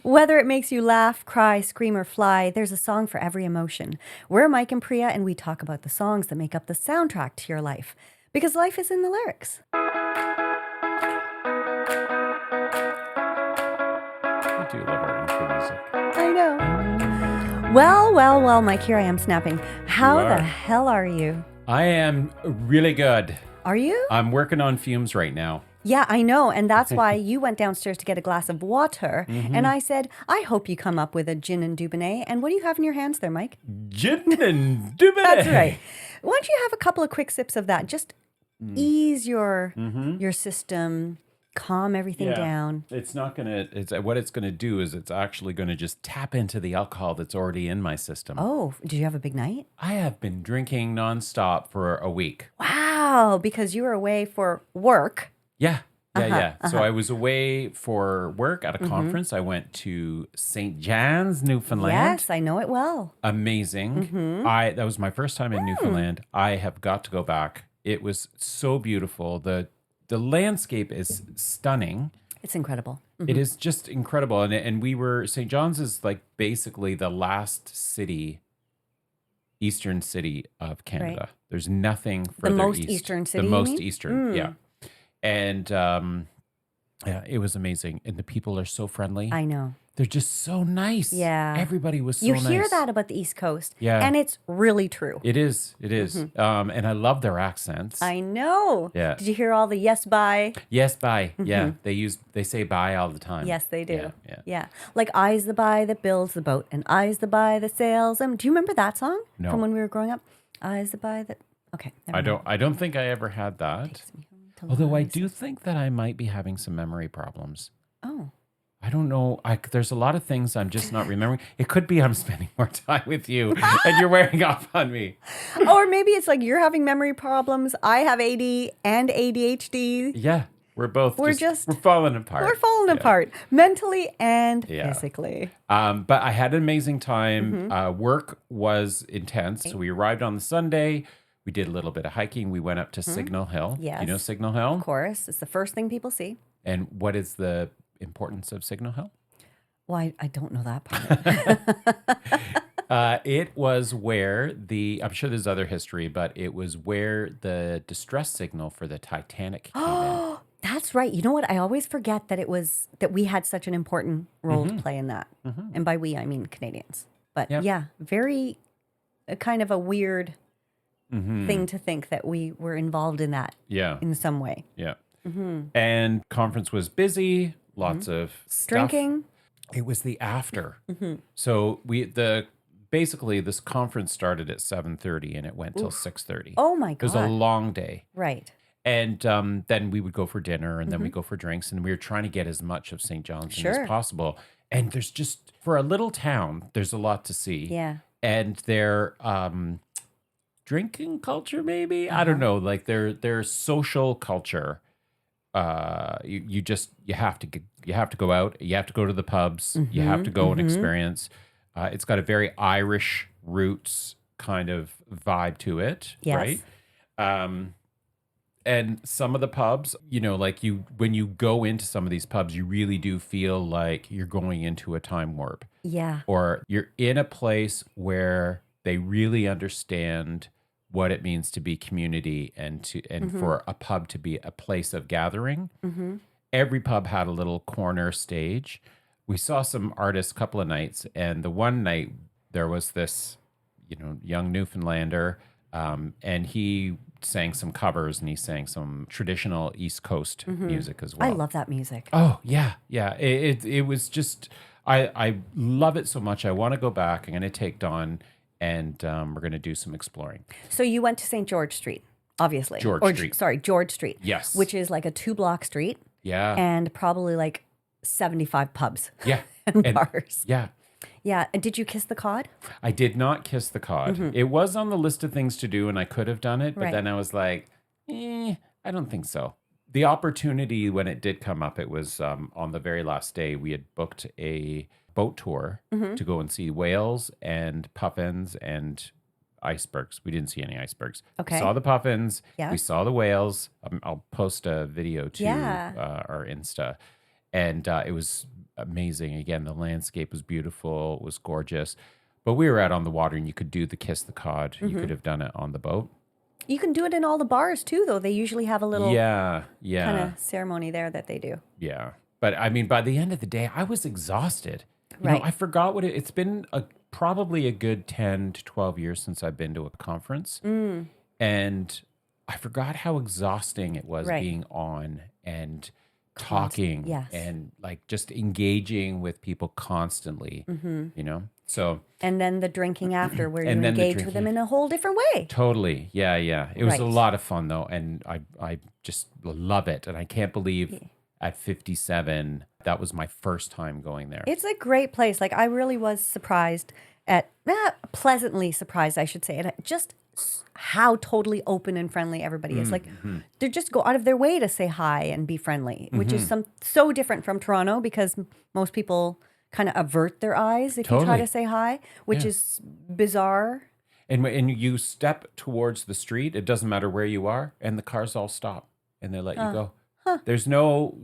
Whether it makes you laugh, cry, scream, or fly, there's a song for every emotion. We're Mike and Priya, and we talk about the songs that make up the soundtrack to your life. Because life is in the lyrics. I do love our intro music. I know. Well, Mike, here I am snapping. How You are. the hell are you? I am really good. Are you? I'm working on fumes right now. Yeah, I know. And that's why you went downstairs to get a glass of water. And I said, I hope you come up with a gin and Dubonnet. And what do you have in your hands there, Mike? Gin and Dubonnet. That's right. Why don't you have a couple of quick sips of that? Just ease your system, calm everything down. It's not gonna. What it's gonna do is it's actually gonna just tap into the alcohol that's already in my system. Oh, did you have a big night? I have been drinking nonstop for a week. Wow, because you were away for work. Yeah. So I was away for work at a conference. I went to St. John's, Newfoundland. Yes, I know it well. Amazing. That was my first time in Newfoundland. I have got to go back. It was so beautiful. The landscape is stunning. It's incredible. It is just incredible. And we were, St. John's is like basically the last eastern city of Canada. Right. There's nothing further The most east. eastern city, The you most mean? eastern, yeah. And yeah, it was amazing. And the people are so friendly. I know. They're just so nice. Yeah. Everybody was so You nice. hear that about the East Coast. Yeah. And it's really true. It is. It is. And I love their accents. I know. Yeah. Did you hear all the yes, bye? Yes, bye. Yeah. They say bye all the time. Yes, they do. Yeah. Like I's the buy that builds the boat and I's the buy that sails them. Do you remember that song? No. From when we were growing up? I's the buy that. Okay. I don't think I ever had that. Although I do think that I might be having some memory problems. Oh. I don't know. There's a lot of things I'm just not remembering. It could be I'm spending more time with you and you're wearing off on me. Or maybe it's like you're having memory problems. I have AD and ADHD. Yeah. We're just we're falling apart. We're falling apart mentally and Yeah. physically. But I had an amazing time. Work was intense. So we arrived on the Sunday. We did a little bit of hiking. We went up to Signal Hill. Yes. Do you know Signal Hill? Of course. It's the first thing people see. And what is the importance of Signal Hill? Well, I don't know that part. It was where I'm sure there's other history, but it was where the distress signal for the Titanic came in. That's right. You know what? I always forget that we had such an important role to play in that. And by we, I mean Canadians. But yeah, very kind of a weird thing to think that we were involved in that in some way. Yeah. And conference was busy, lots of stuff. Drinking. It was the after. So basically this conference started at 7:30 and it went till 6:30. Oh my God. It was a long day. Right. And then we would go for dinner and then we go for drinks and we were trying to get as much of St. John's as possible. And there's just, for a little town, there's a lot to see. Yeah. And their drinking culture, maybe? I don't know. Like their social culture. You have to go out. You have to go to the pubs. You have to go and experience. It's got a very Irish roots kind of vibe to it, right? And some of the pubs, when you go into some of these pubs, you really do feel like you're going into a time warp. Yeah. Or you're in a place where they really understand what it means to be community and for a pub to be a place of gathering. Every pub had a little corner stage. We saw some artists a couple of nights, and the one night there was this, young Newfoundlander, and he sang some covers and he sang some traditional East Coast music as well. I love that music. Oh, yeah. It was just, I love it so much. I want to go back. I'm going to take Dawn and we're going to do some exploring. So you went to St. George Street, obviously. George Street. George Street. Yes. Which is like a 2-block street. Yeah. And probably like 75 pubs. Yeah. and bars. Yeah. Yeah. And did you kiss the cod? I did not kiss the cod. It was on the list of things to do and I could have done it, but then I was like, I don't think so. The opportunity when it did come up, it was on the very last day. We had booked a boat tour to go and see whales and puffins and icebergs. We didn't see any icebergs. Okay. Saw the puffins. Yeah. We saw the whales. I'll post a video to our Insta. And it was amazing. Again, the landscape was beautiful. It was gorgeous. But we were out on the water, and you could do the kiss the cod. You could have done it on the boat. You can do it in all the bars too, though. They usually have a little kind of ceremony there that they do. Yeah. But I mean, by the end of the day, I was exhausted. You Right. know, I forgot it's been probably a good 10 to 12 years since I've been to a conference. And I forgot how exhausting it was being on and talking Yes. and like just engaging with people constantly, you know? So, And then the drinking after, where you And then the engage with them in a whole different way. totally. Yeah, yeah. It was a Right. lot of fun though. And I just love it. And I can't believe at 57, that was my first time going there. It's a great place. Like, I really was surprised pleasantly surprised, I should say, at just how totally open and friendly everybody is. Like, they just go out of their way to say hi and be friendly, which is so different from Toronto, because most people kind of avert their eyes if you try Totally. to say hi, which is bizarre. And you step towards the street, it doesn't matter where you are, and the cars all stop and they let you go. There's no,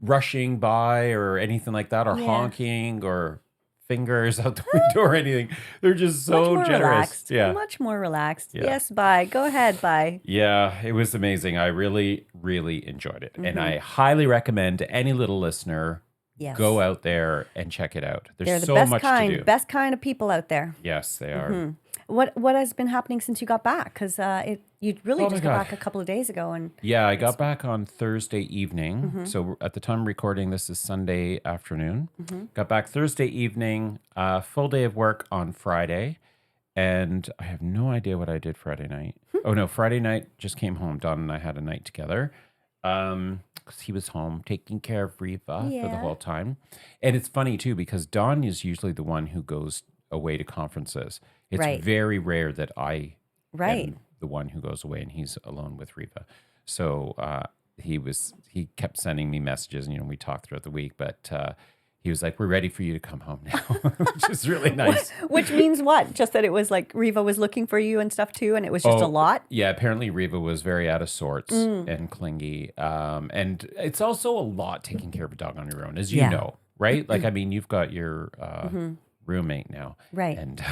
rushing by or anything like that, or honking or fingers out the window or anything. They're just so Much more generous. relaxed. Yeah. Much more relaxed. Yeah. Yes, bye. Go ahead, bye. Yeah, it was amazing. I really, really enjoyed it. And I highly recommend to any little listener, Yes. go out there and check it out. They're There's the so best much kind, to do. best kind of people out there. Yes, they are. What has been happening since you got back? Because you really Oh my just got God. back a couple of days ago, and Yeah, I got back on Thursday evening. So at the time of recording, this is Sunday afternoon. Got back Thursday evening, full day of work on Friday. And I have no idea what I did Friday night. Oh, no, Friday night just came home. Don and I had a night together. Because he was home taking care of Riva for the Yeah. whole time. And it's funny, too, because Don is usually the one who goes away to conferences. It's Right. very rare that I Right. am the one who goes away and he's alone with Riva. So he kept sending me messages, and we talked throughout the week, but he was like, "We're ready for you to come home now," which is really nice. which means what? Just that it was like Riva was looking for you and stuff too, and it was just a lot. Yeah, apparently Riva was very out of sorts and clingy, and it's also a lot taking care of a dog on your own, as you Yeah. know, right? Like, I mean, you've got your roommate now, Right. And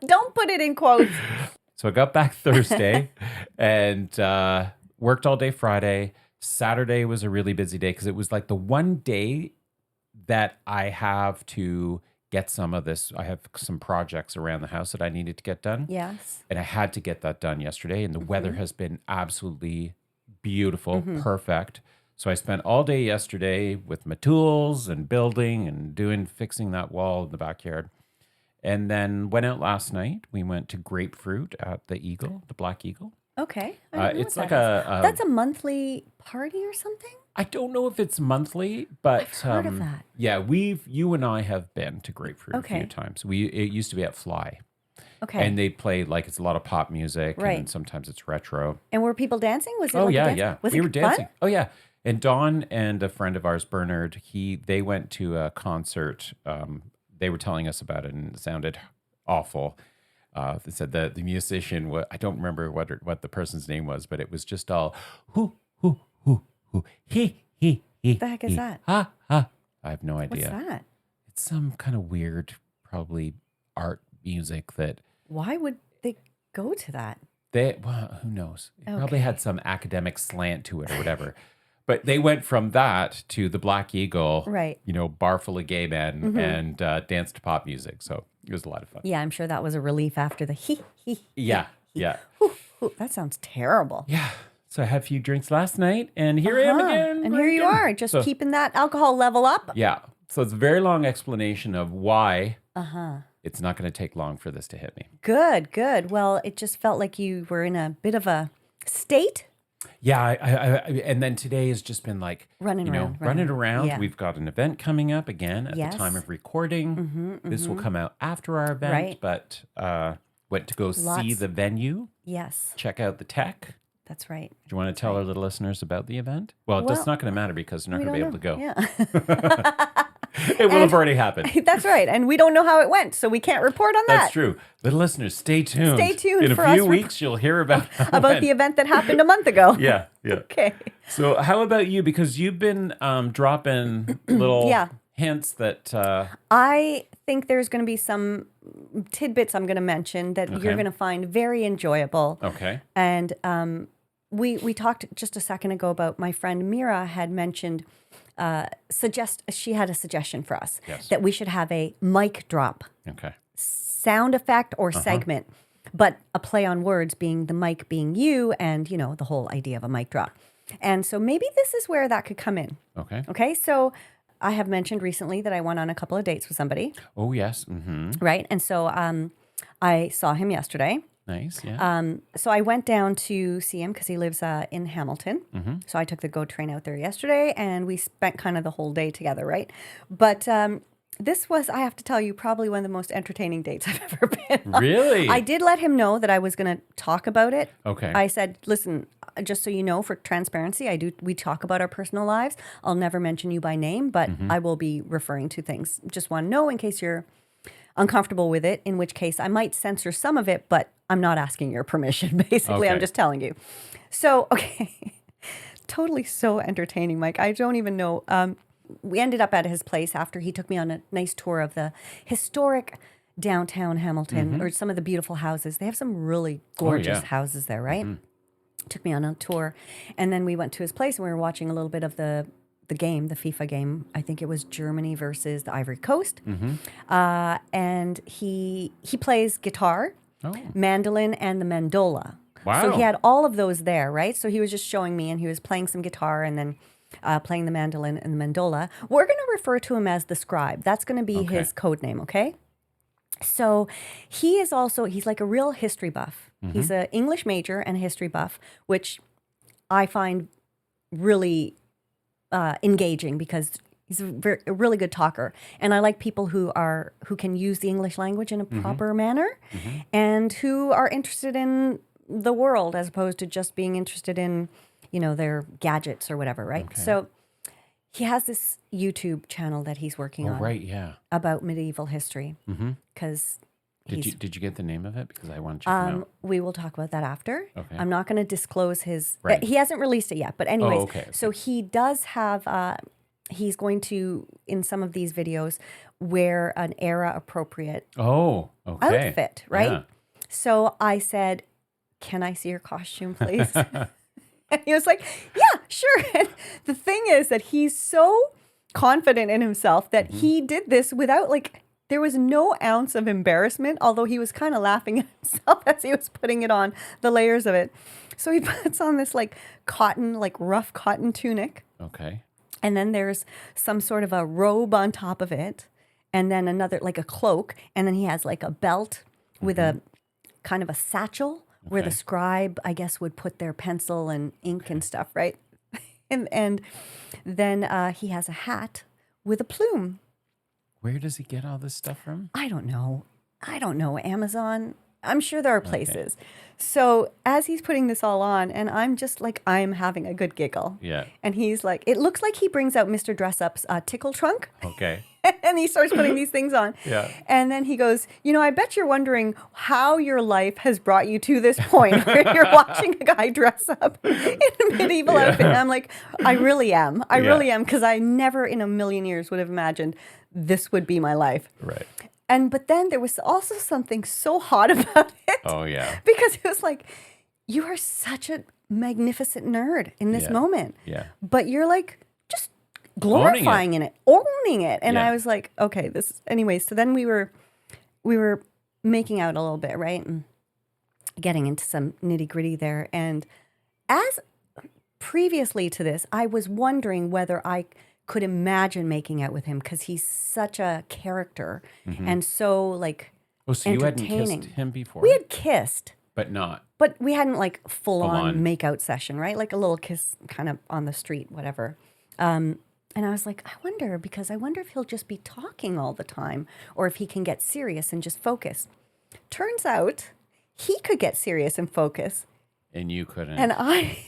Don't put it in quotes. so I got back Thursday and worked all day Friday. Saturday was a really busy day because it was like the one day that I have to get some of this. I have some projects around the house that I needed to get done. Yes. And I had to get that done yesterday. And the weather has been absolutely beautiful, perfect. So I spent all day yesterday with my tools and building and fixing that wall in the backyard. And then went out last night. We went to Grapefruit at the Eagle, the Black Eagle. Okay. I don't know It's what like that is. That's a monthly party or something? I don't know if it's monthly, but I've heard of that. Yeah, you and I have been to Grapefruit a Okay. few times. It used to be at Fly. Okay. And they play like it's a lot of pop music, Right. and sometimes it's retro. And were people dancing? Was it Oh like a yeah, dance? yeah. Was we it were dancing. fun? Oh yeah. And Dawn and a friend of ours, Bernard, they went to a concert. They were telling us about it, and it sounded awful. They said that the musician, I don't remember what the person's name was, but it was just all hoo he. The heck is that? Ha ha. I have no What's idea. that? It's some kind of weird, probably art music that Why would they go to that? who knows? It probably had some academic slant to it or whatever. But they went from that to the Black Eagle, Right. Bar full of gay men, and danced to pop music. So it was a lot of fun. Yeah, I'm sure that was a relief after the Yeah. Ooh, that sounds terrible. Yeah. So I had a few drinks last night, and here I am again. And here you drinking. are, just So- keeping that alcohol level up. Yeah. So it's a very long explanation of why it's not going to take long for this to hit me. Good, good. Well, it just felt like you were in a bit of a state. Yeah, and then today has just been like Running running around. Yeah. We've got an event coming up again at Yes. the time of recording. This will come out after our event, Right. but went to go see Lots. the venue, Yes, check out the tech. that's right. Do you want to tell our little listeners about the event? Well, Well, that's not going to matter because they're not We going to be able don't to go. know. Yeah. It will have already happened. That's right. And we don't know how it went, so we can't report on that. That's true. But listeners, stay tuned. Stay tuned in for a few us weeks, you'll hear about the event that happened a month ago. Yeah. Okay. So how about you? Because you've been dropping little hints that... I think there's going to be some tidbits I'm going to mention that you're going to find very enjoyable. Okay. And we talked just a second ago about my friend Mira had mentioned, she had a suggestion for us that we should have a mic drop. Okay. Sound effect or segment, but a play on words being the mic being you and, the whole idea of a mic drop. And so maybe this is where that could come in. Okay. Okay. So I have mentioned recently that I went on a couple of dates with somebody. Oh, yes. Mm-hmm. Right. And so I saw him yesterday. Nice. Yeah. So I went down to see him because he lives in Hamilton. Mm-hmm. So I took the GO train out there yesterday and we spent kind of the whole day together. Right. But this was, I have to tell you, probably one of the most entertaining dates I've ever been on. Really? I did let him know that I was going to talk about it. Okay. I said, listen, just so you know, for transparency, we talk about our personal lives. I'll never mention you by name, but I will be referring to things. Just want to know in case you're uncomfortable with it, in which case I might censor some of it, but I'm not asking your permission, basically. I'm just telling you. So, okay. Totally so entertaining, Mike. I don't even know. We ended up at his place after he took me on a nice tour of the historic downtown Hamilton, or some of the beautiful houses. They have some really gorgeous houses there, right? Took me on a tour. And then we went to his place and we were watching a little bit of the game, the FIFA game. I think it was Germany versus the Ivory Coast. And he plays guitar, mandolin, and the mandola. Wow. So he had all of those there, right? So he was just showing me and he was playing some guitar and then playing the mandolin and the mandola. We're going to refer to him as the Scribe. That's going to be his code name, okay? So he's like a real history buff. He's an English major and a history buff, which I find really engaging because he's a really good talker. And I like people who can use the English language in a proper manner and who are interested in the world as opposed to just being interested in their gadgets or whatever, right? Okay. So he has this YouTube channel that he's working on. Right, yeah. About medieval history. Because Did you get the name of it? Because I want to check it out. We will talk about that after. Okay. I'm not going to disclose his... he hasn't released it yet. But anyways, so he does have... he's going to, in some of these videos, wear an era-appropriate outfit, right? Yeah. So I said, can I see your costume, please? And he was like, yeah, sure. And the thing is that he's so confident in himself that he did this without there was no ounce of embarrassment, although he was kind of laughing at himself as he was putting it on, the layers of it. So he puts on this cotton, rough cotton tunic. Okay. And then there's some sort of a robe on top of it. And then another, a cloak. And then he has a belt with a kind of a satchel. Where the scribe, I guess, would put their pencil and ink and stuff, right? and then he has a hat with a plume. Where does he get all this stuff from? I don't know. Amazon. I'm sure there are places. Okay. So as he's putting this all on, and I'm just I'm having a good giggle. Yeah. And he's it looks like he brings out Mr. Dress-Up's tickle trunk. Okay. And he starts putting these things on. Yeah. And then he goes, I bet you're wondering how your life has brought you to this point where you're watching a guy dress up in a medieval outfit. And I'm like, I really am. I really am, because I never in a million years would have imagined this would be my life. Right. But then there was also something so hot about it. Oh, yeah. Because it was you are such a magnificent nerd in this moment. Yeah. But you're just glorifying owning it. And I was like, okay, anyways. So then we were making out a little bit, right? And getting into some nitty gritty there. And as previously to this, I was wondering whether I could imagine making out with him because he's such a character and so so you hadn't kissed him before? We had kissed. But not. But we hadn't full on make out session, right? A little kiss kind of on the street, whatever. And I was like, I wonder if he'll just be talking all the time or if he can get serious and just focus. Turns out he could get serious and focus. And you couldn't. And I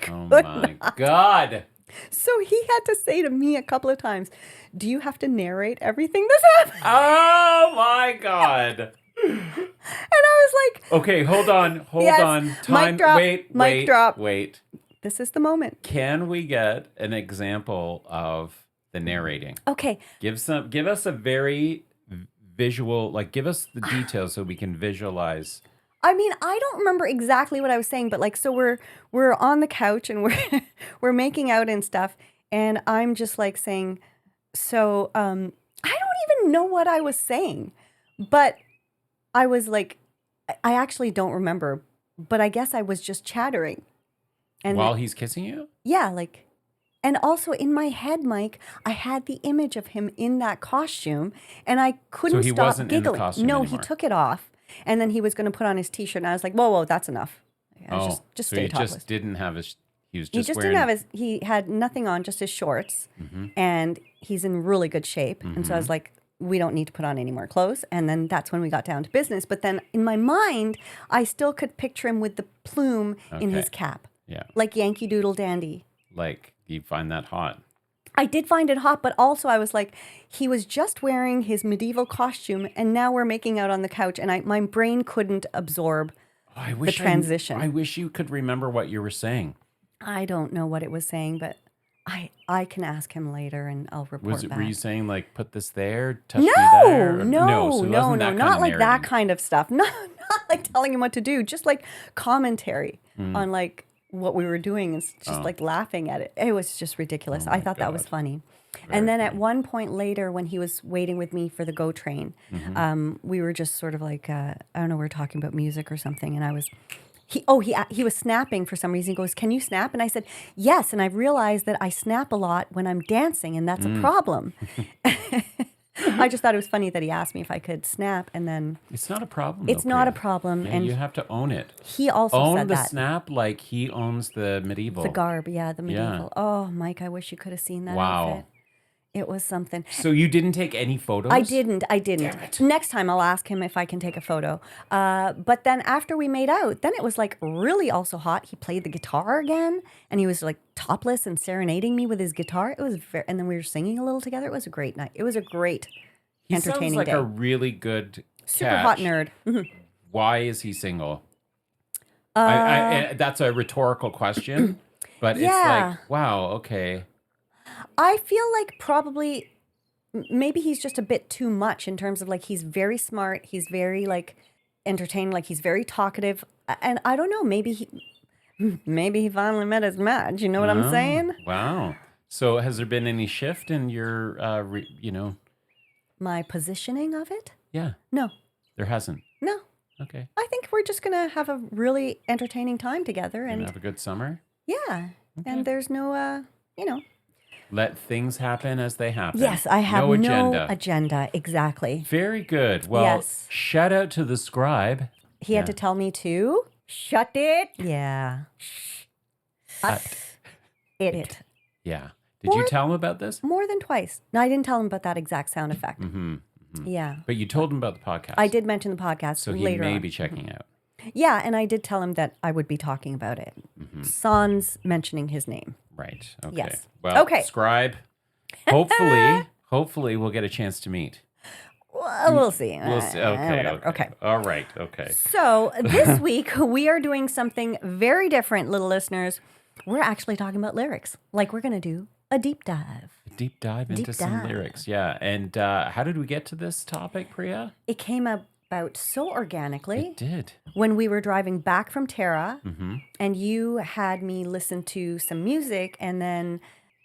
Oh my God. So he had to say to me a couple of times, do you have to narrate everything this happens? Oh my God. And I was like, okay, hold on. Yes, Time. mic drop, Wait. mic drop. Wait. This is the moment. Can we get an example of the narrating? Okay. Give us a very visual, like give us the details so we can visualize. I mean, I don't remember exactly what I was saying, but like, so we're on the couch and we're making out and stuff, and I'm just like saying, so I don't even know what I was saying, but I was like, I actually don't remember, but I guess I was just chattering. And while he's kissing you? Yeah, like, and also in my head, Mike, I had the image of him in that costume, and I couldn't he stop wasn't in the giggling. costume No, anymore. he took it off, and then he was going to put on his t-shirt, and I was like, whoa, that's enough. I was just so stay he topless. just didn't have his. He was He just just wearing. didn't have his. He had nothing on, just his shorts, and he's in really good shape. And so I was like, we don't need to put on any more clothes. And then that's when we got down to business. But then in my mind, I still could picture him with the plume in his cap. Yeah. Like Yankee Doodle Dandy. Like, you find that hot? I did find it hot, but also I was like, he was just wearing his medieval costume, and now we're making out on the couch, and my brain couldn't absorb the transition. I wish you could remember what you were saying. I don't know what it was saying, but I can ask him later, and I'll report back. Were you saying like, put this there, touch me there? No, so it wasn't that kind not of like that narrating. kind of stuff. Not like telling him what to do, just like commentary on like what we were doing and just like laughing at it. It was just ridiculous. I thought that was funny. And then at one point later, when he was waiting with me for the GO train, we were just sort of like, I don't know, we were talking about music or something, and I was... He was snapping for some reason. He goes, can you snap? And I said, yes. And I realized that I snap a lot when I'm dancing, and that's a problem. I just thought it was funny that he asked me if I could snap, and then... It's not a problem. It's not a problem. Yeah, and you have to own it. He also own said the that. snap like he owns the medieval. The garb, yeah, the medieval. Yeah. Oh, Mike, I wish you could have seen that Wow. outfit. It was something. So you didn't take any photos? I didn't. Damn it. Next time I'll ask him if I can take a photo. But then after we made out, then it was like really also hot. He played the guitar again, and he was like topless and serenading me with his guitar. It was and then we were singing a little together. It was a great night. It was a great, entertaining sounds like day. a really good Super catch. hot nerd. Why is he single? That's a rhetorical question, but it's like, wow, okay. I feel like probably maybe he's just a bit too much in terms of like he's very smart, he's very like entertaining, like he's very talkative, and I don't know, maybe he finally met his match. You know what I'm saying? Wow. So has there been any shift in your, My positioning of it? Yeah, No, there hasn't. no. Okay. I think we're just gonna have a really entertaining time together, And and have a good summer. yeah, and there's no, Let things happen as they happen. Yes, I have no agenda. Exactly. Very good. Well, Yes. shout out to the Scribe. He had to tell me to shut it. Yeah. Shut it. Yeah. Did you tell him about this? More than twice. No, I didn't tell him about that exact sound effect. Yeah. But you told him about the podcast. I did mention the podcast So he later may on. be checking out. Yeah, and I did tell him that I would be talking about it. Sans mentioning his name. Right. Okay. Yes. Well, Okay. Scribe, hopefully we'll get a chance to meet. Well, we'll see. We'll see. Whatever. Okay. All right. Okay. So this week we are doing something very different, little listeners. We're actually talking about lyrics. Like we're going to do a deep dive. Deep dive into some lyrics. Yeah. And how did we get to this topic, Priya? It came about so organically. It did. When we were driving back from Tara, and you had me listen to some music, and then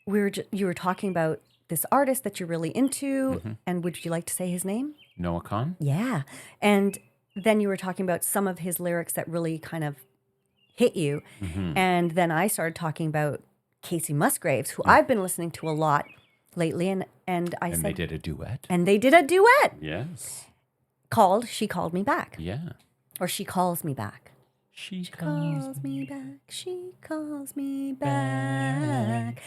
you were talking about this artist that you're really into, and would you like to say his name? Noah Kahan? Yeah. And then you were talking about some of his lyrics that really kind of hit you. And then I started talking about Casey Musgraves, who I've been listening to a lot lately, and I said... And they did a duet? And they did a duet. Yes. Called She Called Me Back. Yeah. Or She Calls Me Back. She Calls me back. She calls me back.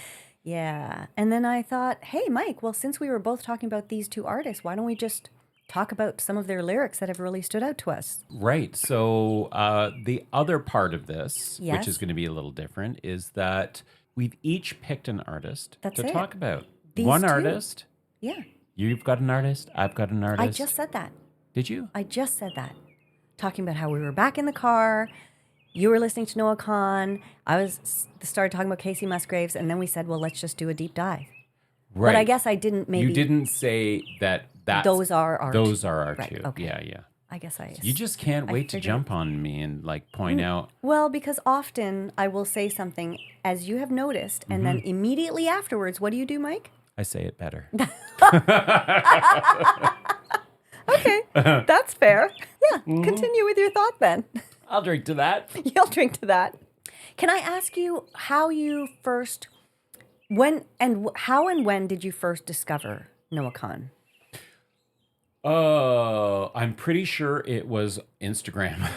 Yeah. And then I thought, hey, Mike, well, since we were both talking about these two artists, why don't we just talk about some of their lyrics that have really stood out to us? Right. So the other part of this, Yes. which is going to be a little different, is that we've each picked an artist That's to it. talk about. These One two. artist. Yeah. You've got an artist. I've got an artist. I just said that. Did you? I just said that. Talking about how we were back in the car. You were listening to Noah Kahan. I started talking about Casey Musgraves, and then we said, well, let's just do a deep dive. Right. But I guess I didn't maybe... You didn't say that those are our right, two. two. Okay. Yeah. I guess You just can't wait to jump on me and like point out. Well, because often I will say something, as you have noticed, and then immediately afterwards, what do you do, Mike? I say it better. Okay, that's fair. Yeah, continue with your thought then. I'll drink to that. You'll drink to that. Can I ask you how you first, how and when did you first discover Noah Kahan? I'm pretty sure it was Instagram.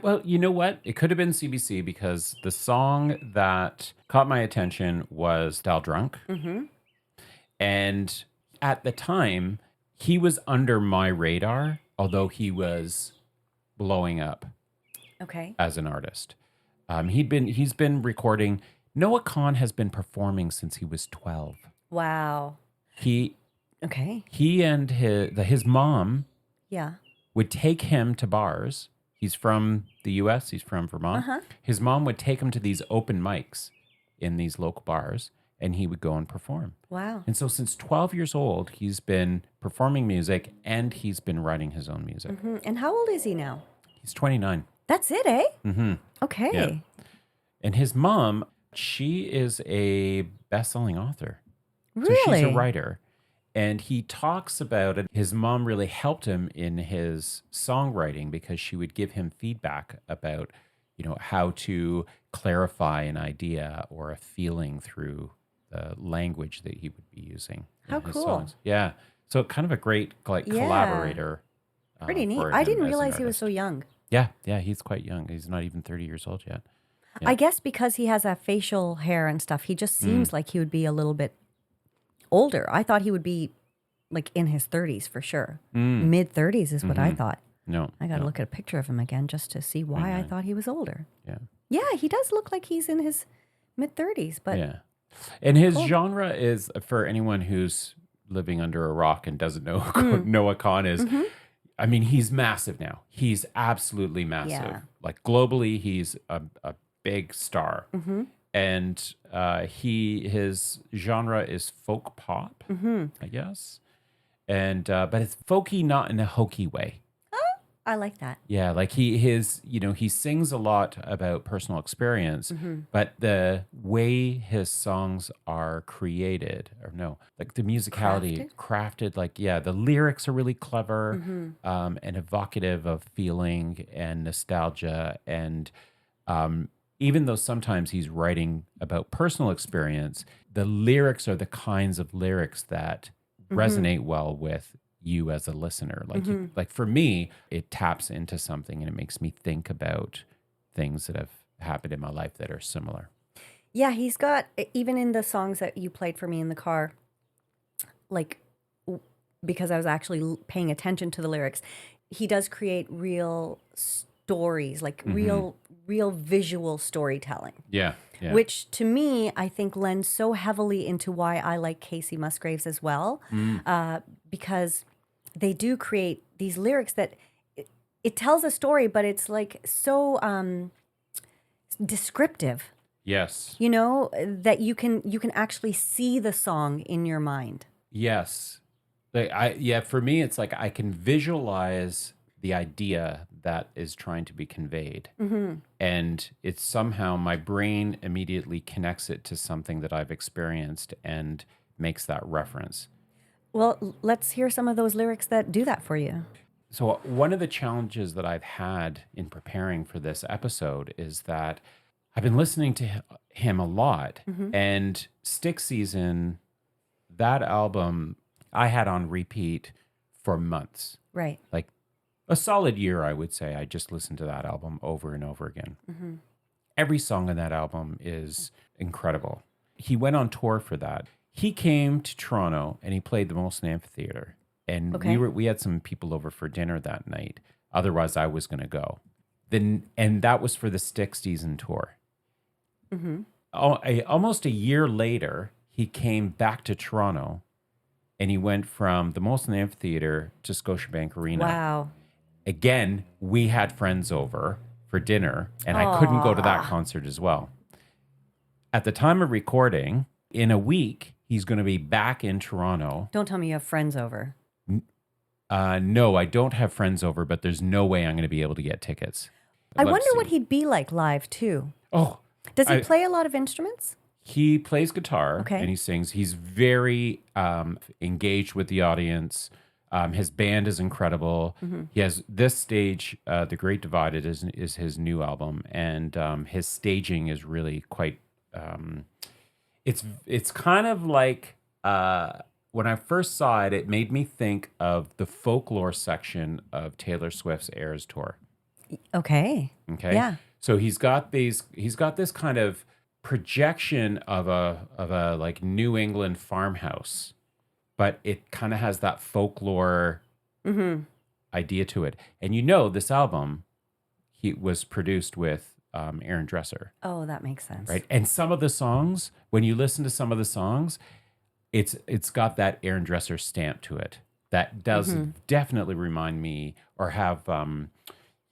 Well, you know what? It could have been CBC because the song that caught my attention was Style Drunk. And at the time, he was under my radar, although he was blowing up as an artist. He's been recording. Noah Kahan has been performing since he was 12. Wow. He and his mom would take him to bars. He's from the U.S. He's from Vermont. His mom would take him to these open mics in these local bars, and he would go and perform. Wow. And so since 12 years old, he's been performing music, and he's been writing his own music. And how old is he now? He's 29. That's it, eh? Okay. Yeah. And his mom, she is a best-selling author. Really? So she's a writer. And he talks about it. His mom really helped him in his songwriting because she would give him feedback about, how to clarify an idea or a feeling through the language that he would be using. How in his cool. songs. Yeah. So kind of a great collaborator. Pretty neat. I didn't realize he was so young. Yeah. Yeah. He's quite young. He's not even 30 years old yet. Yeah. I guess because he has that facial hair and stuff, he just seems like he would be a little bit older. I thought he would be like in his 30s for sure. Mid 30s is what I thought. No. I got to look at a picture of him again just to see why I thought he was older. Yeah. Yeah, he does look like he's in his mid 30s, but yeah. And his genre is, for anyone who's living under a rock and doesn't know who Noah Kahan is, I mean, he's massive now. He's absolutely massive. Yeah. Like globally, he's a big star. And his genre is folk pop, I guess. And but it's folky, not in a hokey way. I like that. Yeah, like he sings a lot about personal experience, but the way his songs are created, like the musicality crafted, the lyrics are really clever, and evocative of feeling and nostalgia, and even though sometimes he's writing about personal experience, the lyrics are the kinds of lyrics that resonate well with you as a listener. Like for me, it taps into something and it makes me think about things that have happened in my life that are similar. Yeah, he's got, even in the songs that you played for me in the car, because I was actually paying attention to the lyrics, he does create real stories, real visual storytelling. Yeah. Which to me, I think lends so heavily into why I like Casey Musgraves as well, because they do create these lyrics that it tells a story, but it's so descriptive. Yes. That you can actually see the song in your mind. Yes. For me, it's like I can visualize the idea that is trying to be conveyed. And it's somehow my brain immediately connects it to something that I've experienced and makes that reference. Well, let's hear some of those lyrics that do that for you. So one of the challenges that I've had in preparing for this episode is that I've been listening to him a lot, and Stick Season, that album I had on repeat for months. Right. Like a solid year, I would say. I just listened to that album over and over again. Every song on that album is incredible. He went on tour for that. He came to Toronto and he played the Molson Amphitheater. And we had some people over for dinner that night. Otherwise, I was going to go. And that was for the Stick Season tour. Almost a year later, he came back to Toronto, and he went from the Molson Amphitheater to Scotiabank Arena. Wow. Again, we had friends over for dinner, and I couldn't go to that concert as well. At the time of recording, in a week, he's going to be back in Toronto. Don't tell me you have friends over. No, I don't have friends over, but there's no way I'm going to be able to get tickets. I wonder what he'd be like live, too. Oh. Does he play a lot of instruments? He plays guitar and he sings. He's very engaged with the audience. His band is incredible. He has this stage, The Great Divide, is his new album. And his staging is really quite... It's kind of like... when I first saw it, it made me think of the folklore section of Taylor Swift's Eras tour. Okay. Yeah. So he's got this kind of projection of a like New England farmhouse, but it kind of has that folklore idea to it. And this album, he was produced with Aaron Dresser. Oh, that makes sense. Right. And some of the songs, when you listen to some of the songs, it's got that Aaron Dresser stamp to it that does definitely remind me or have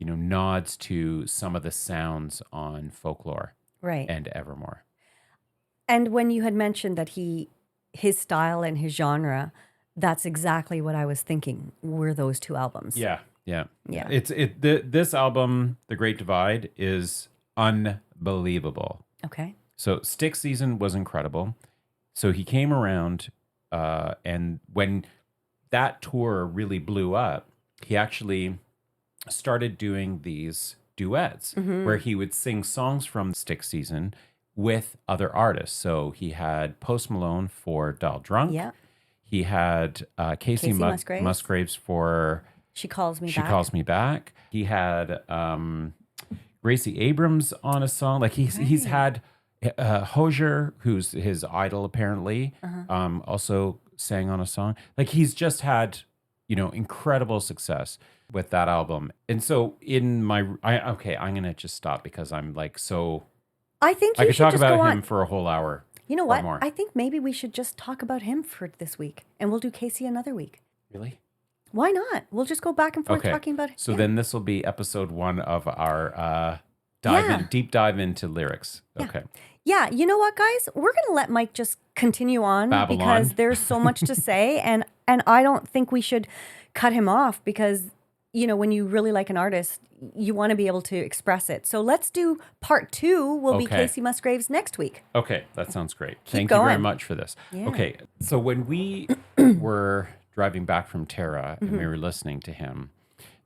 nods to some of the sounds on Folklore, right, and Evermore. And when you had mentioned that his style and his genre, that's exactly what I was thinking were those two albums. Yeah. This album, The Great Divide, is unbelievable. Okay. So Stick Season was incredible. So he came around, and when that tour really blew up, he actually started doing these duets where he would sing songs from Stick Season with other artists. So he had Post Malone for Dial Drunk. Yeah. He had Casey Musgraves for She Calls Me Back. He had Gracie Abrams on a song. Like he's had Hozier, who's his idol apparently, also sang on a song. Like he's just had, incredible success with that album. And so I'm going to just stop because I'm like so... I think I could talk about him for a whole hour. You know what? More. I think maybe we should just talk about him for this week, and we'll do Casey another week. Really? Why not? We'll just go back and forth talking about it. So then this will be episode 1 of our deep dive into lyrics. Yeah. Okay. Yeah, you know what, guys? We're going to let Mike just continue on because there's so much to say, and I don't think we should cut him off because, when you really like an artist, you want to be able to express it. So let's do part 2 will be Casey Musgraves next week. Okay, that sounds great. Thank you very much for this. Yeah. Okay, so when we were driving back from Tara and we were listening to him,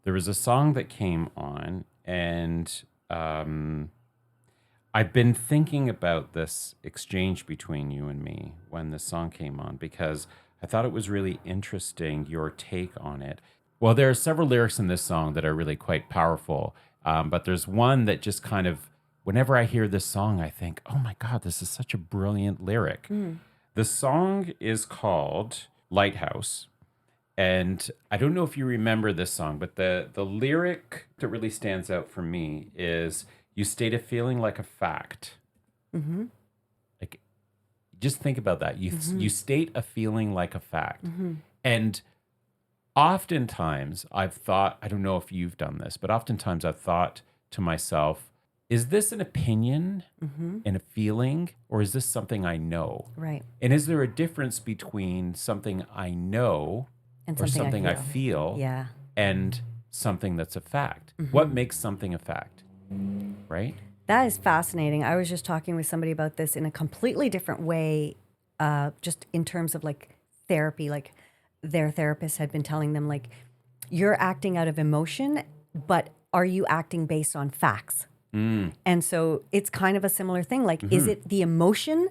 there was a song that came on, and I've been thinking about this exchange between you and me when the song came on because I thought it was really interesting, your take on it. Well, there are several lyrics in this song that are really quite powerful, but there's one that just kind of, whenever I hear this song, I think, oh my God, this is such a brilliant lyric. The song is called Lighthouse, and I don't know if you remember this song, but the lyric that really stands out for me is, you state a feeling like a fact. Like, just think about that. You state a feeling like a fact. And oftentimes I've thought, I don't know if you've done this, but oftentimes I've thought to myself, is this an opinion and a feeling, or is this something I know? Right. And is there a difference between something I know and or something I feel and something that's a fact? What makes something a fact? Right? That is fascinating. I was just talking with somebody about this in a completely different way, just in terms of like therapy. Like their therapist had been telling them, like, you're acting out of emotion, but are you acting based on facts? And so it's kind of a similar thing. Like, is it the emotion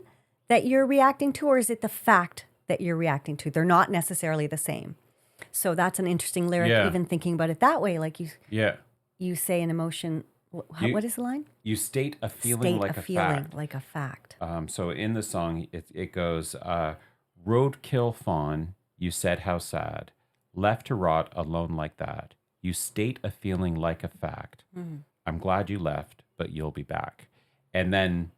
that you're reacting to, or is it the fact that you're reacting to? They're not necessarily the same. So that's an interesting lyric, even thinking about it that way. Like you say an emotion. What is the line? You state a feeling like a fact. So in the song, it goes, roadkill fawn, you said how sad, left to rot alone like that. You state a feeling like a fact. I'm glad you left, but you'll be back. And then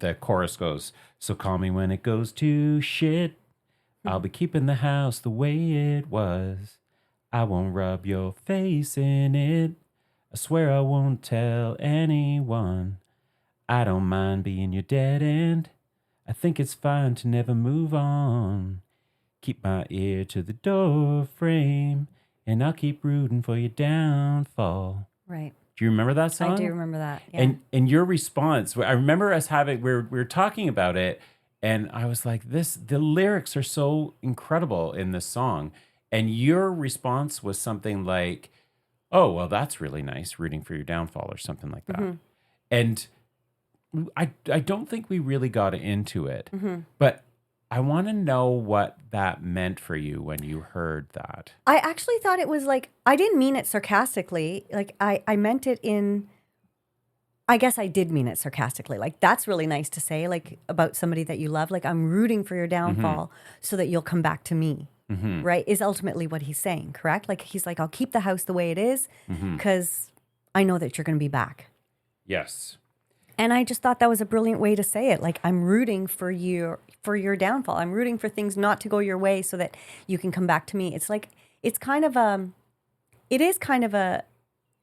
the chorus goes, so call me when it goes to shit. I'll be keeping the house the way it was. I won't rub your face in it. I swear I won't tell anyone. I don't mind being your dead end. I think it's fine to never move on. Keep my ear to the door frame, and I'll keep rooting for your downfall. Right. Do you remember that song? I do remember that. Yeah. And your response, I remember us having, we were talking about it, and I was like, the lyrics are so incredible in this song. And your response was something like, oh, well, that's really nice, rooting for your downfall or something like that. Mm-hmm. And I don't think we really got into it, but I want to know what that meant for you when you heard that. I actually thought it was like, I didn't mean it sarcastically. Like I meant it in, I guess I did mean it sarcastically. Like, that's really nice to say, like, about somebody that you love. Like, I'm rooting for your downfall so that you'll come back to me, right? Is ultimately what he's saying, correct? Like, he's like, I'll keep the house the way it is because I know that you're going to be back. Yes. And I just thought that was a brilliant way to say it. Like, I'm rooting for your downfall. I'm rooting for things not to go your way so that you can come back to me. It's like, it is kind of a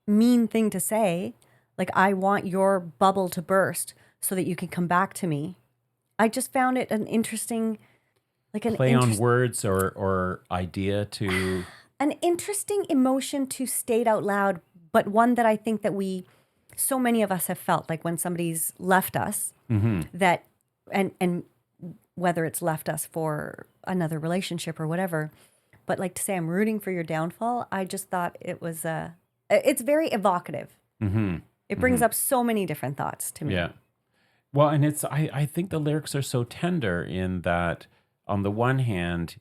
mean thing to say. Like, I want your bubble to burst so that you can come back to me. I just found it an interesting, like an play on words or idea to an interesting emotion to state out loud, but one that I think that so many of us have felt, like when somebody's left us, that and whether it's left us for another relationship or whatever, but like to say I'm rooting for your downfall, I just thought it was it's very evocative. It brings up so many different thoughts to me. Yeah. Well, and I think the lyrics are so tender in that on the one hand,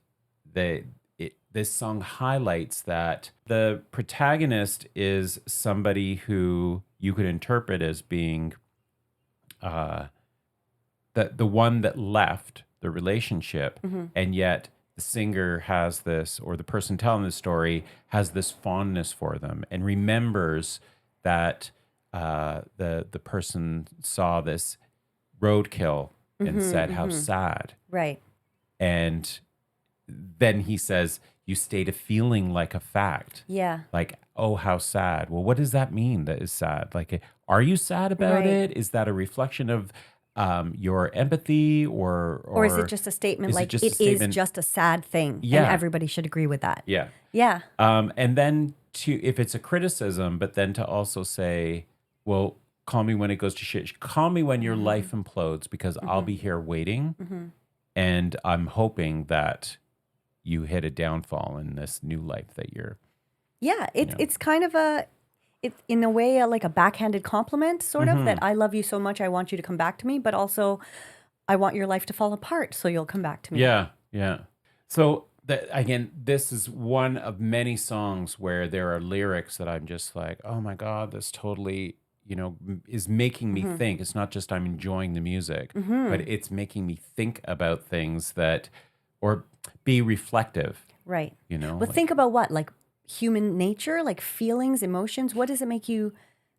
this song highlights that the protagonist is somebody who you could interpret as being the one that left the relationship, and yet the singer has this, or the person telling the story has this fondness for them and remembers that the person saw this roadkill and said, how sad. Right. And then he says, you state a feeling like a fact. Yeah. Like, oh, how sad. Well, what does that mean that is sad? Like, are you sad about it? Is that a reflection of your empathy or is it just a statement like it is just a sad thing and everybody should agree with that? Yeah. Yeah. And then if it's a criticism, but then to also say, well, call me when it goes to shit. Call me when your life implodes because I'll be here waiting. And I'm hoping that you hit a downfall in this new life that you're. Yeah, it's kind of in a way, like a backhanded compliment, sort of, that I love you so much, I want you to come back to me, but also I want your life to fall apart so you'll come back to me. Yeah, yeah. So, again, this is one of many songs where there are lyrics that I'm just like, oh my God, this totally, is making me think. It's not just I'm enjoying the music, but it's making me think about things or be reflective. Right. But think about what? Like human nature, like feelings, emotions. What does it make you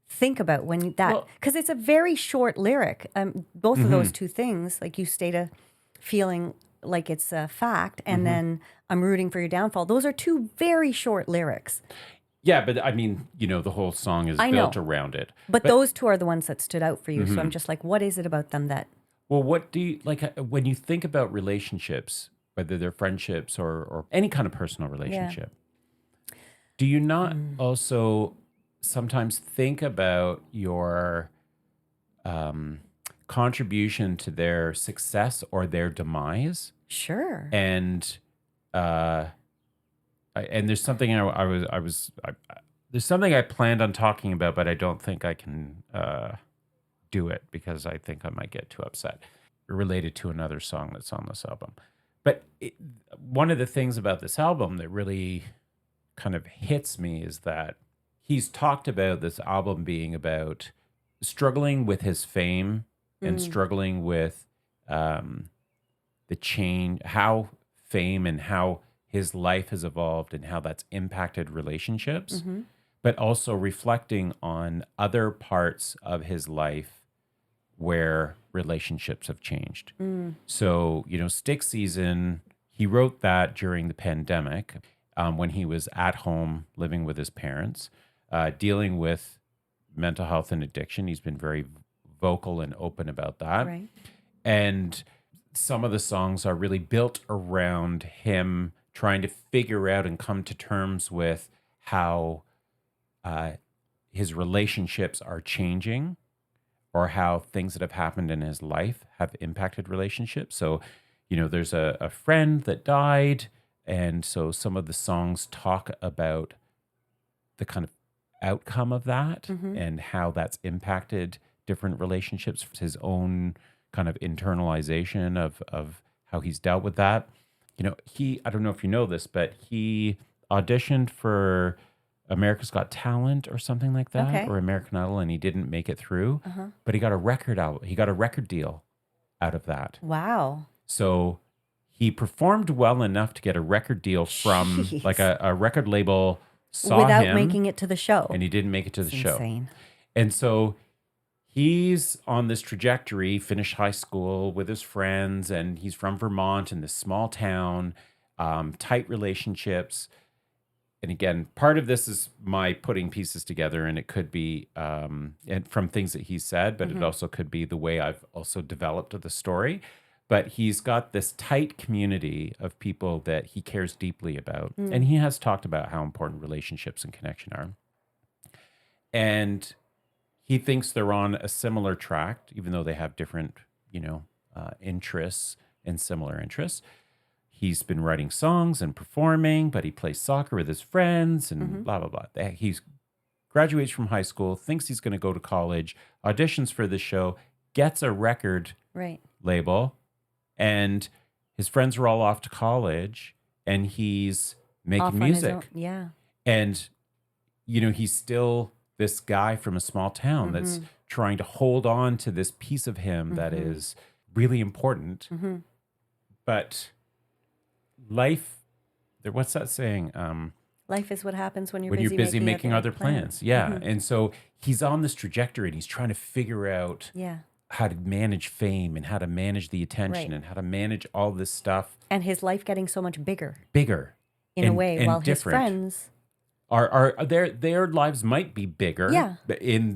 think about when that? Because it's a very short lyric. Both of those two things, like you state a feeling like it's a fact, and then I'm rooting for your downfall. Those are two very short lyrics. Yeah, but I mean, the whole song is built around it. But those two are the ones that stood out for you. So I'm just like, what is it about them that? Well, what do you, like, when you think about relationships, whether they're friendships or any kind of personal relationship, do you not also sometimes think about your contribution to their success or their demise? Sure. And there's something there's something I planned on talking about, but I don't think I can do it because I think I might get too upset. Related to another song that's on this album. But one of the things about this album that really kind of hits me is that he's talked about this album being about struggling with his fame and struggling with the change, how fame and how his life has evolved and how that's impacted relationships, but also reflecting on other parts of his life where relationships have changed. So, Stick Season, he wrote that during the pandemic when he was at home living with his parents, dealing with mental health and addiction. He's been very vocal and open about that. Right. And some of the songs are really built around him trying to figure out and come to terms with how his relationships are changing, or how things that have happened in his life have impacted relationships. So, there's a friend that died. And so some of the songs talk about the kind of outcome of that and how that's impacted different relationships, his own kind of internalization of how he's dealt with that. I don't know if you know this, but he auditioned for America's Got Talent or something like that, or American Idol, and he didn't make it through. But he got a record album. He got a record deal out of that. Wow. So he performed well enough to get a record deal from Jeez. like a record label saw Without him, making it to the show. and he didn't make it to the show. Insane. And so he's on this trajectory, finished high school with his friends, and he's from Vermont in this small town, tight relationships. And again, part of this is my putting pieces together, and it could be and from things that he said, but it also could be the way I've also developed the story. But he's got this tight community of people that he cares deeply about. And he has talked about how important relationships and connection are. And he thinks they're on a similar track, even though they have different, interests and similar interests. He's been writing songs and performing, but he plays soccer with his friends and blah, blah, blah. He graduates from high school, thinks he's going to go to college, auditions for the show, gets a record label, and his friends are all off to college, and he's making music. Yeah. And, he's still this guy from a small town that's trying to hold on to this piece of him that is really important. But life, what's that saying? Life is what happens when you're busy making other plans. Yeah. And so he's on this trajectory, and he's trying to figure out how to manage fame and how to manage the attention and how to manage all this stuff. And his life getting so much bigger. In a way, while different. his friends are their lives might be bigger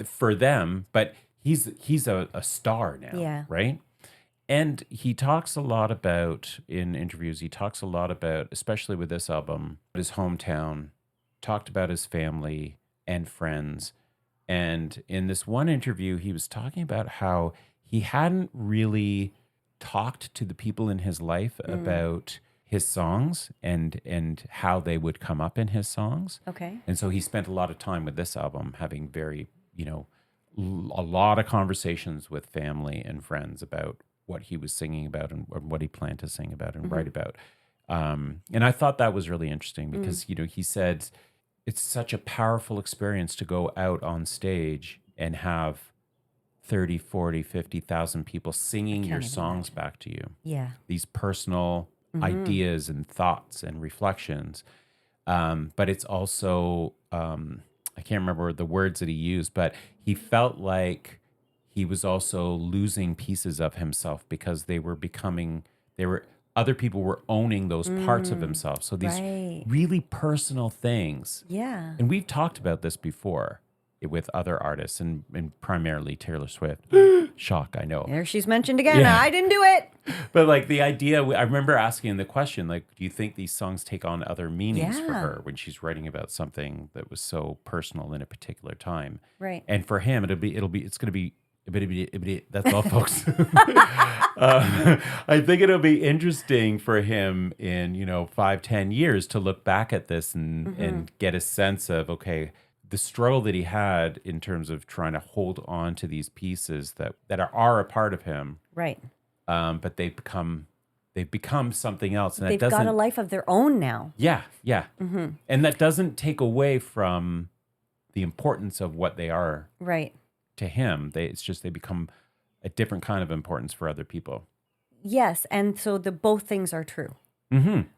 for them, but he's a star now, right? And he talks a lot about, in interviews, especially with this album, his hometown, talked about his family and friends. And in this one interview, he was talking about how he hadn't really talked to the people in his life about his songs and how they would come up in his songs. Okay. And so he spent a lot of time with this album having very, a lot of conversations with family and friends about what he was singing about and what he planned to sing about and write about. And I thought that was really interesting because, he said it's such a powerful experience to go out on stage and have 30, 40, 50,000 people singing your songs back to you. Yeah. These personal ideas and thoughts and reflections. But it's also, I can't remember the words that he used, but he felt like he was also losing pieces of himself because other people were owning those parts of himself. So these really personal things. Yeah. And we've talked about this before with other artists and primarily Taylor Swift. Shock, I know. There she's mentioned again. I didn't do it. But like the idea, I remember asking the question, like, do you think these songs take on other meanings for her when she's writing about something that was so personal in a particular time? Right. And for him, it's going to be, that's all, folks. I think it'll be interesting for him in 5-10 years to look back at this and get a sense of, okay, the struggle that he had in terms of trying to hold on to these pieces that are a part of him, right? But they've become something else, and they've got a life of their own now. Yeah, and that doesn't take away from the importance of what they are, right? To him, they become a different kind of importance for other people. Yes, and so both things are true,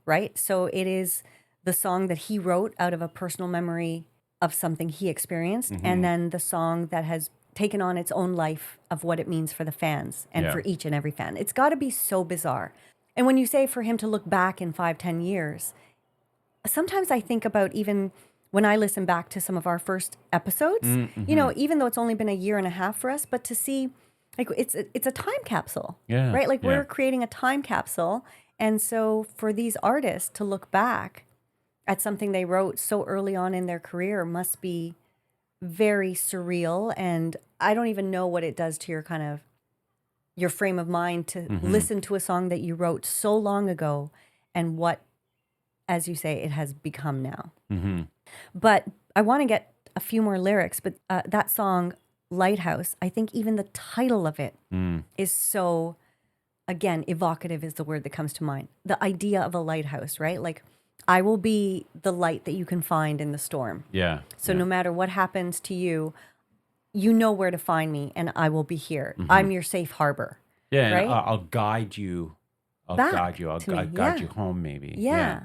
right? So it is the song that he wrote out of a personal memory of something he experienced, and then the song that has taken on its own life of what it means for the fans and for each and every fan. It's got to be so bizarre. And when you say for him to look back in 5-10 years, sometimes I think about even when I listen back to some of our first episodes, you know, even though it's only been a year and a half for us, but to see, like, it's a time capsule, right? Like we're creating a time capsule. And so for these artists to look back at something they wrote so early on in their career must be very surreal. And I don't even know what it does to your kind of your frame of mind to listen to a song that you wrote so long ago and what, as you say, it has become now. But I want to get a few more lyrics, but that song, Lighthouse, I think even the title of it is so, again, evocative is the word that comes to mind. The idea of a lighthouse, right? Like, I will be the light that you can find in the storm. Yeah. So no matter what happens to you, you know where to find me and I will be here. I'm your safe harbor. Yeah, right? and I'll guide you. I'll guide you home maybe. Yeah.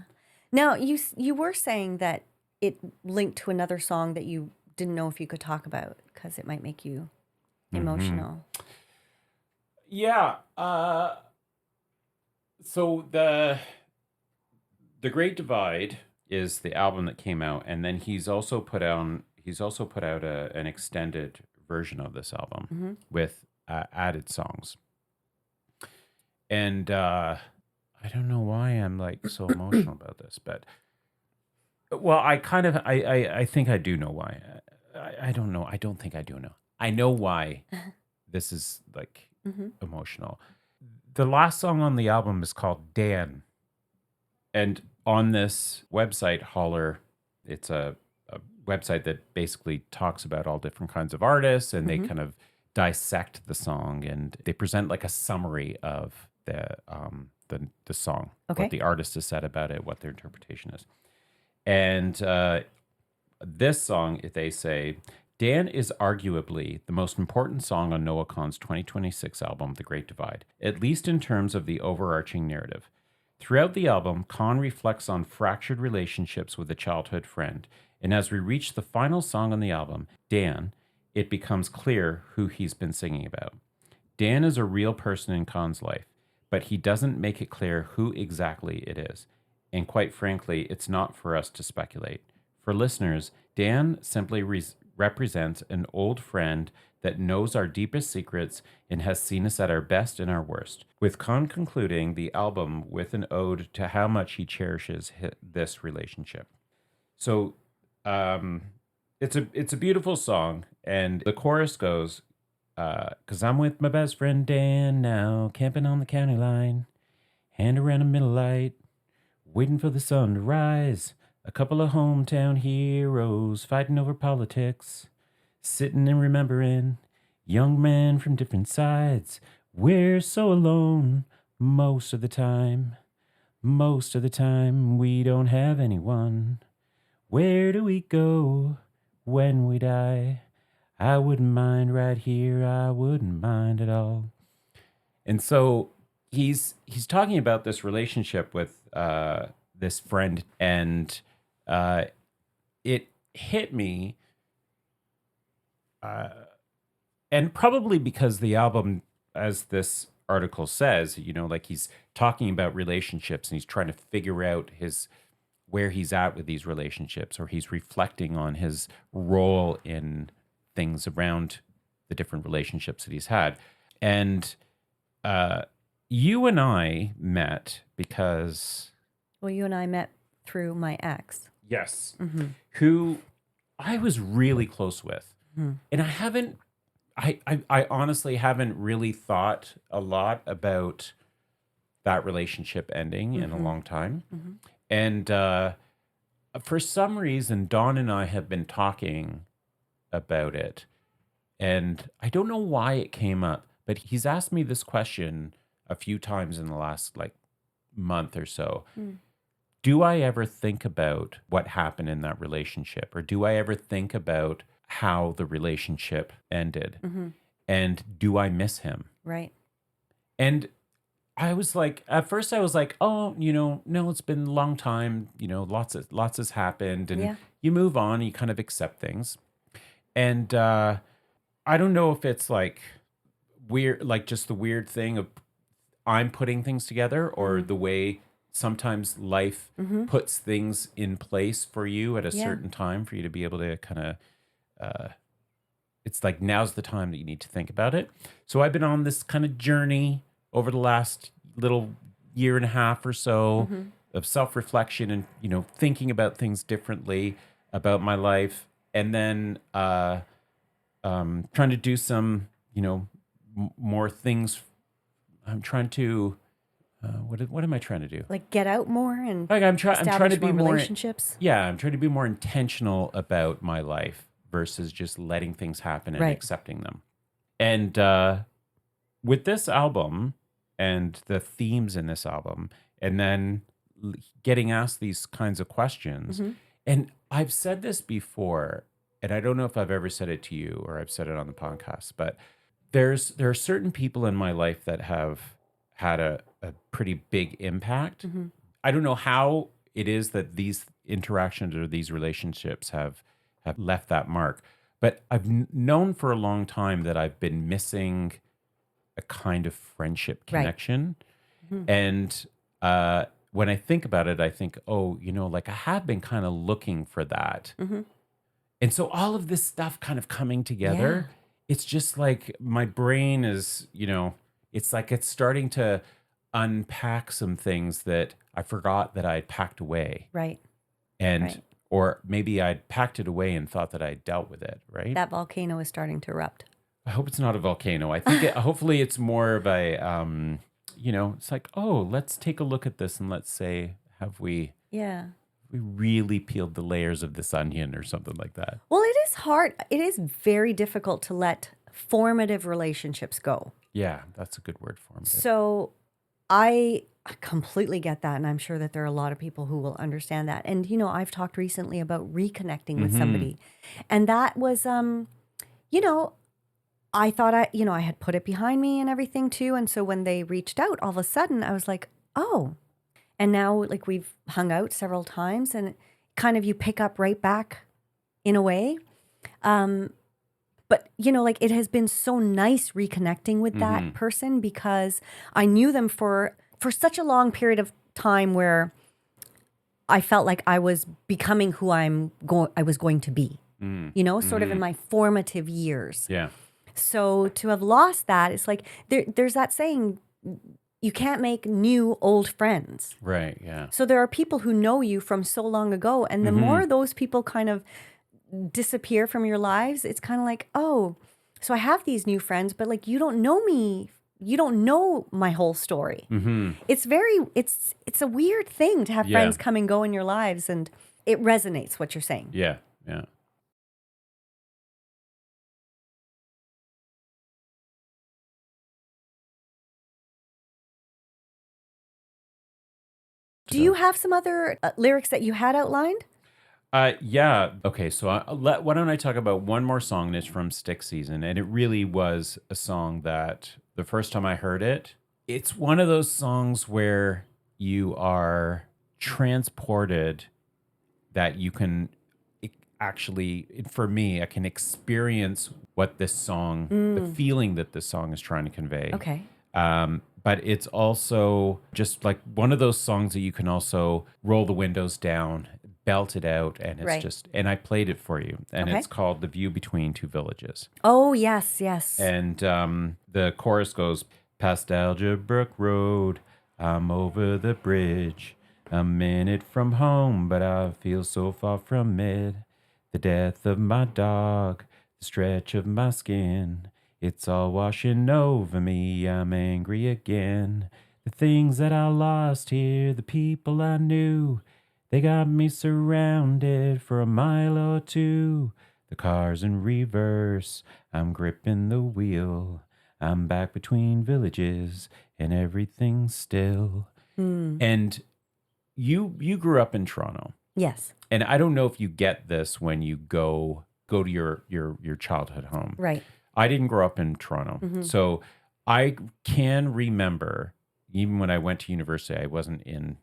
Now, you were saying that it linked to another song that you didn't know if you could talk about because it might make you emotional. Yeah. So the Great Divide is the album that came out, and then he's also put out an extended version of this album with added songs. And I don't know why I'm like so emotional about this, but well, I think I do know why. I don't know. I don't think I do know. I know why this is like emotional. The last song on the album is called Dan. And on this website, Holler, it's a website that basically talks about all different kinds of artists, and they kind of dissect the song, and they present like a summary of the song, what the artist has said about it, what their interpretation is. And this song, they say, Dan is arguably the most important song on Noah Kahan's 2026 album, The Great Divide, at least in terms of the overarching narrative. Throughout the album, Kahan reflects on fractured relationships with a childhood friend, and as we reach the final song on the album, Dan, it becomes clear who he's been singing about. Dan is a real person in Kahan's life, but he doesn't make it clear who exactly it is. And quite frankly, it's not for us to speculate. For listeners, Dan simply represents an old friend that knows our deepest secrets and has seen us at our best and our worst, with Kahan concluding the album with an ode to how much he cherishes this relationship. So it's a beautiful song, and the chorus goes, "'Cause I'm with my best friend Dan now, camping on the county line, hand around a middle light, waiting for the sun to rise. A couple of hometown heroes fighting over politics, sitting and remembering, young men from different sides. We're so alone most of the time. Most of the time we don't have anyone. Where do we go when we die? I wouldn't mind right here, I wouldn't mind at all." And so he's talking about this relationship with this friend, and it hit me, and probably because the album, as this article says, you know, like he's talking about relationships and he's trying to figure out where he's at with these relationships, or he's reflecting on his role in things around the different relationships that he's had. And you and I met because... Well, you and I met through my ex. Yes. Who I was really close with. And I honestly haven't really thought a lot about that relationship ending in a long time. And for some reason, Dawn and I have been talking about it. And I don't know why it came up, but he's asked me this question a few times in the last like month or so. Do I ever think about what happened in that relationship? Or do I ever think about how the relationship ended? And do I miss him? Right. And I was like, at first I was like, oh, you know, no, it's been a long time. You know, lots has happened, and you move on, you kind of accept things. And I I don't know if it's like weird, like just the weird thing of I'm putting things together, or the way sometimes life puts things in place for you at a certain time for you to be able to kind of, it's like now's the time that you need to think about it. So I've been on this kind of journey over the last little year and a half or so of self-reflection and, thinking about things differently about my life. And then trying to do some, more things. I'm trying to, what am I trying to do? Like get out more and Like I'm trying to be more relationships. Yeah, I'm trying to be more intentional about my life versus just letting things happen and accepting them. And with this album and the themes in this album, and then getting asked these kinds of questions, and I've said this before, and I don't know if I've ever said it to you or I've said it on the podcast, but there are certain people in my life that have had a pretty big impact. I don't know how it is that these interactions or these relationships have left that mark, but I've known for a long time that I've been missing a kind of friendship connection. And when I think about it, I think, oh, like I have been kind of looking for that. And so all of this stuff kind of coming together, it's just like my brain is, it's like it's starting to unpack some things that I forgot that I'd packed away. Right. And, or maybe I'd packed it away and thought that I dealt with it, right? That volcano is starting to erupt. I hope it's not a volcano. I think hopefully it's more of a, it's like, oh, let's take a look at this and let's say, have we really peeled the layers of this onion or something like that? Well, it is hard. It is very difficult to let formative relationships go. Yeah, that's a good word, formative. So I completely get that. And I'm sure that there are a lot of people who will understand that. And, I've talked recently about reconnecting with somebody. And that was, I thought I had put it behind me and everything too. And so when they reached out, all of a sudden I was like, oh. And now like we've hung out several times and kind of you pick up right back in a way. But, like it has been so nice reconnecting with that person because I knew them for such a long period of time where I felt like I was becoming who I was going to be, sort of in my formative years. Yeah. So to have lost that, it's like there's that saying, you can't make new old friends. Right, yeah. So there are people who know you from so long ago, and the more those people kind of disappear from your lives, it's kind of like, oh, so I have these new friends, but like you don't know me. You don't know my whole story. It's a weird thing to have friends come and go in your lives, and it resonates what you're saying. Yeah. Do you have some other lyrics that you had outlined? Yeah. Okay. So why don't I talk about one more song, and it's from Stick Season. And it really was a song that the first time I heard it, it's one of those songs where you are transported, that you can actually, for me, I can experience what this song, the feeling that this song is trying to convey. Okay. But it's also just like one of those songs that you can also roll the windows down, belt it out, and it's just, and I played it for you, and it's called The View Between Two Villages. Oh, yes. And the chorus goes, past Algebrook Road, I'm over the bridge, a minute from home, but I feel so far from it. The death of my dog, the stretch of my skin, it's all washing over me, I'm angry again. The things that I lost here, the people I knew, they got me surrounded for a mile or two. The car's in reverse, I'm gripping the wheel. I'm back between villages and everything's still. And you grew up in Toronto. Yes. And I don't know if you get this when you go to your childhood home. Right. I didn't grow up in Toronto. So I can remember, even when I went to university, I wasn't in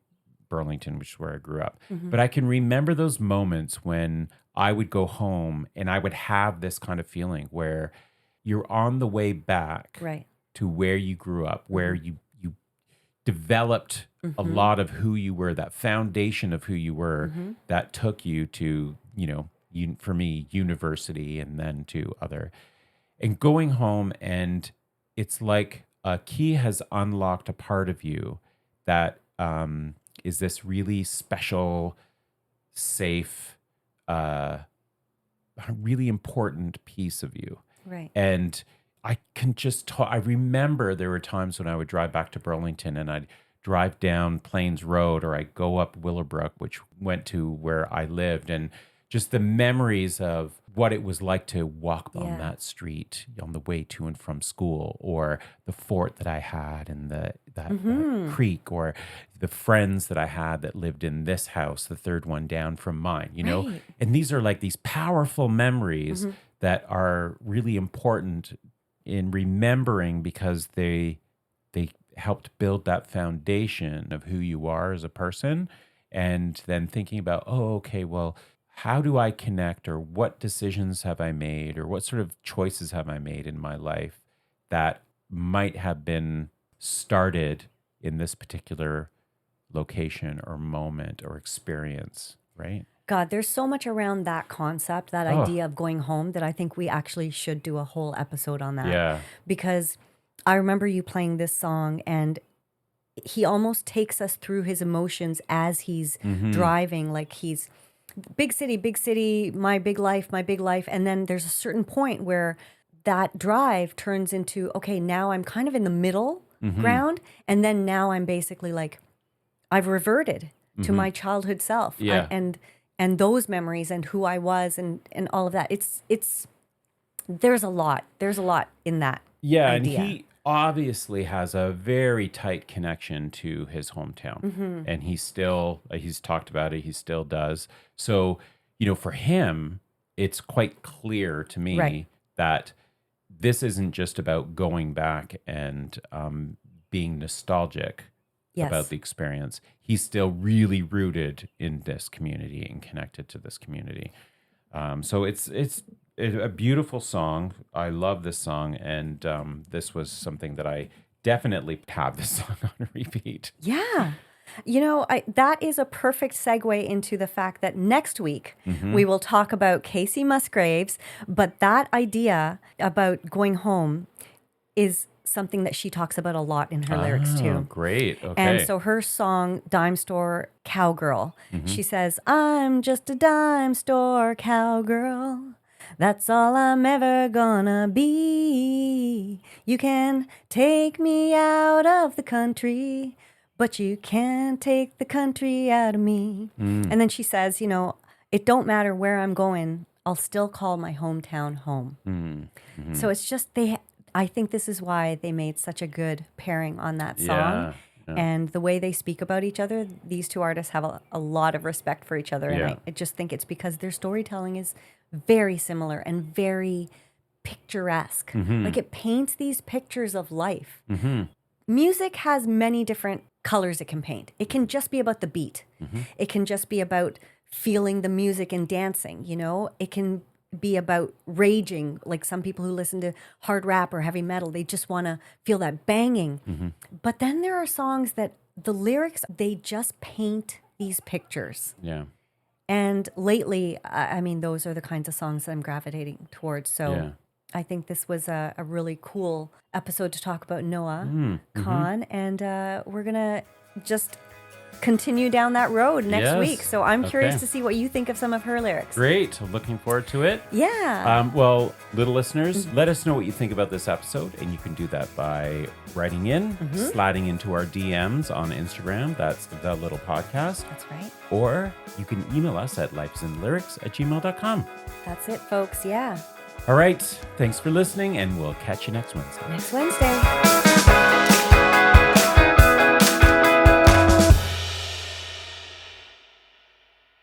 Burlington, which is where I grew up. But I can remember those moments when I would go home and I would have this kind of feeling where, you're on the way back Right. to where you grew up, where you developed a lot of who you were, that foundation of who you were that took you to, for me, university and then to other. And going home, and it's like a key has unlocked a part of you that is this really special, safe, really important piece of you. Right. And I can just I remember there were times when I would drive back to Burlington and I'd drive down Plains Road, or I'd go up Willowbrook, which went to where I lived, and just the memories of what it was like to walk on that street on the way to and from school, or the fort that I had and that creek, or the friends that I had that lived in this house, the third one down from mine, Right. And these are like these powerful memories that are really important in remembering, because they helped build that foundation of who you are as a person. And then thinking about, okay, well, how do I connect, or what decisions have I made, or what sort of choices have I made in my life that might have been started in this particular location or moment or experience, right? God, there's so much around that concept, that idea of going home, that I think we actually should do a whole episode on that. Yeah. Because I remember you playing this song, and he almost takes us through his emotions as he's driving, like he's big city, my big life. And then there's a certain point where that drive turns into, okay, now I'm kind of in the middle ground. And then now I'm basically like, I've reverted to my childhood self. Yeah. And those memories and who I was and all of that. There's a lot in that Yeah. idea. And he obviously has a very tight connection to his hometown, and he's talked about it, he still does. So, for him, it's quite clear to me that this isn't just about going back and being nostalgic about the experience. He's still really rooted in this community and connected to this community. So it's a beautiful song. I love this song, and this was something that I definitely have this song on repeat. Yeah. That is a perfect segue into the fact that next week we will talk about Casey Musgraves, but that idea about going home is something that she talks about a lot in her lyrics too. Great. Okay. And so her song, Dime Store Cowgirl, she says, I'm just a dime store cowgirl. That's all I'm ever gonna be. You can take me out of the country, but you can't take the country out of me. And then she says, it don't matter where I'm going, I'll still call my hometown home. So it's just, I think this is why they made such a good pairing on that song. Yeah. And the way they speak about each other, these two artists have a lot of respect for each other. And I just think it's because their storytelling is very similar and very picturesque. Like it paints these pictures of life. Music has many different colors it can paint. It can just be about the beat. It can just be about feeling the music and dancing, It can be about raging, like some people who listen to hard rap or heavy metal, they just want to feel that banging. But then there are songs that the lyrics, they just paint these pictures. Yeah. And lately, those are the kinds of songs that I'm gravitating towards. So I think this was a really cool episode to talk about Noah Kahan. And we're going to just continue down that road next week. So I'm curious to see what you think of some of her lyrics. Great. I'm looking forward to it. Yeah. Well, little listeners, let us know what you think about this episode. And you can do that by writing in, sliding into our DMs on Instagram. That's The Little Podcast. That's right. Or you can email us at lifesinlyrics@gmail.com. That's it, folks. Yeah. All right. Thanks for listening, and we'll catch you next Wednesday. Next Wednesday.